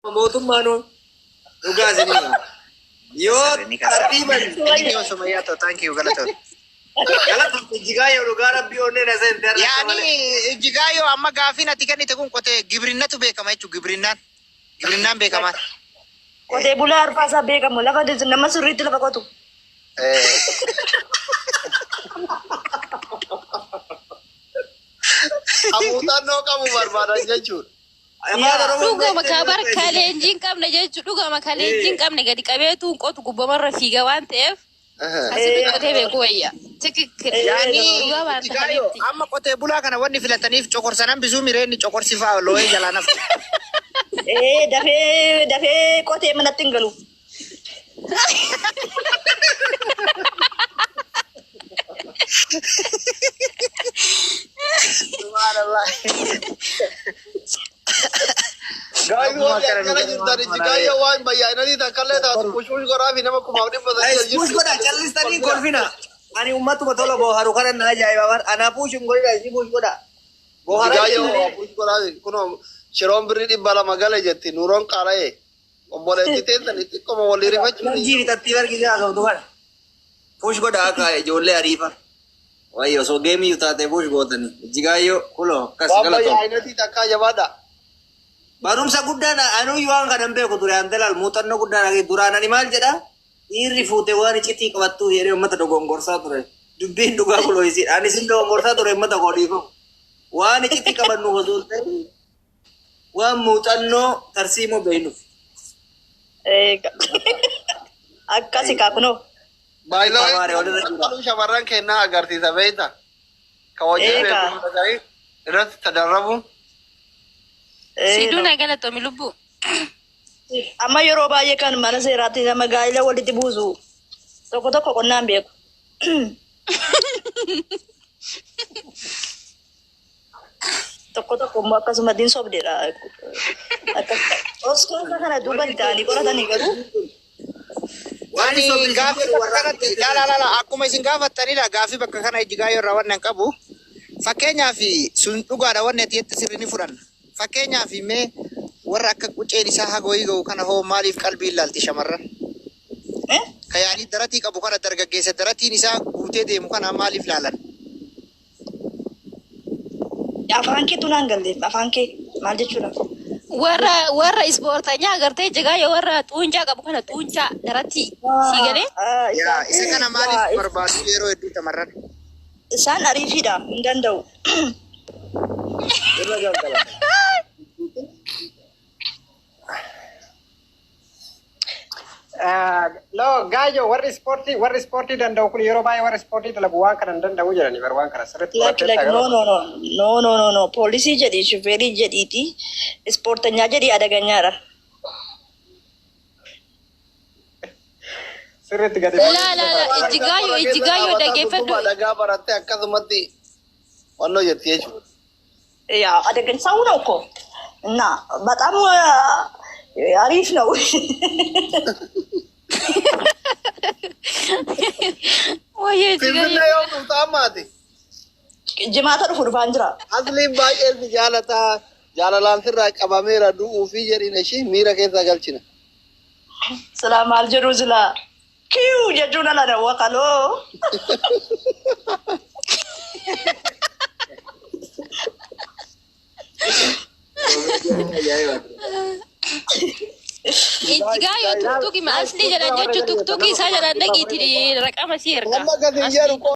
mootummaan dhugaa isinii yoo tartiiban thank you galatoon galatoon Ijjigaayyoo dhugaa rabbii onnee na seenteera. yaani Ijjigaayyoo amma gaaffiin ati kennite kun qotee gibrinnatu beekama jechuudha. Gibrinnaan beekamaa. Qotee bulaa arfaasaa beekamu lafa nama sirriitti lafa qotu. Amuutannoo qabu barbaadan jechuudha. Dhugama kabar kaleenjiin qabna jechuudha. Dhugama kaleenjiin qabna gadi qabeetu qotu gubbamarra fiiga waan ta'eef asitti qotee beeku wayya. Yaani Ijjigaayyoo amma qotee bulaa kana wanni filataniif cokorsanan bisuu mireenni cokorsifaa looyee jalaa nafu. Dafee qotee manatti hin galu. Subhanallah. Ijjigaayyoo waan bayyaananii takkallee taatu push goraafi nama kumaaf dhibba push godha callistanii kolfina. Ani ummatuma tola booharu kana na ajaa'iba. Ana push godha isi push godha. Ijjigaayyoo push goraafi kunoo shiroon birrii 200 gala jetti nuuroon qara'ee obboleetti teessanii xiqqooma walii rifachuun jiiri tattii bargisaa qabdu kana. Push godha akka ijoollee ariifa. Wayyo so geemii taate push gootanii. Ijjigaayyoo kuloo akkas waan galatoon. bayyaananii takkaa jabaadha. Barumsa guddaan anuu waan kanan beeku ture antelal muuxannoo guddaan duraan ani maal jedha dhiirri fuute waan iccitii qabattuu jedhee uummata dogongorsaa ture. Dubbiin dhugaa kuloo isi anis hin dogongorsaa ture uummata godhiifamu. Waan iccitii qabannu osoo ta'e waan muuxannoo tarsiimoo beeynuuf. Akkasi kaakunoo. Baay'inaan shamarran kennaa agarsiisa beekta. Ka wajjin beekumsa irratti tadarrabu. Siduu na galatoomi lubbuu. Amma yeroo baay'ee kan mana seeraatti nama gaa'ila walitti buusu tokko qonnaan beeku. Tokko immoo akkasuma diin sobdeedha. Osoo kana duuba ta'anii qoratanii garuu. Wani gaaffii bakka kanatti akkuma isin gaafattanidha. Gaaffii bakka kana Ijjigaayyoo irraa waan qabu. Fakkeenyaaf sun dhugaadha wanni ati jetti sirrii ni fudhanna. Fakkeenyaaf mee warra akka qunceen isaa hagooyii ga'u kana hoo maaliif qalbii ilaalti shamarran? Kayaanii daratii qabu kana dargaggeessa daratiin isaa guutee deemu kana maaliif ilaalan? Afaan kee tunaan galle afaan kee maal jechuudha? Warra ispoortanyaa agartee Ijjigaayyoo warra xuuncaa qabu kana xuuncaa daratii sii galee. Isa kana maaliif barbaadu yeroo hedduu shamarran? Isaan ariifiidha hin danda'u. Lo Gaayyo warri ispoortii danda'u kun yeroo baay'ee warri ispoortii dalagu waan kana hin danda'u jedhanii bar waan kana sirriitti no poolisii jedhi shufeerii jedhiiti ispoortanyaa jedhi adaganyaadha. sirriitti gadi Ijjigaayyoo dhaggeeffadhu. Dhagaa barattee akkasumatti wannoo jetti jechuudha. ያ አደገኝ ሰው ነው እኮ እና በጣም አሪፍ ነው። ወይዬ Finfinnee yoo dhuftu ammaati. ጅማታ ዱፉ ዱፋንጅራ Asliin baay'ee jaalalaan sirraa qabameera du'uu fi jedhin ishii miira keessa galchina. ሰላም አልጀሩ ዝላ ኪው ጀጁና ለነ ወቀሎ Ijjigaayyoo tuktuki asli jedhan jechuun tuktuki isaa jedhan dhagiitii raqama si erga. Amma gadi jedhu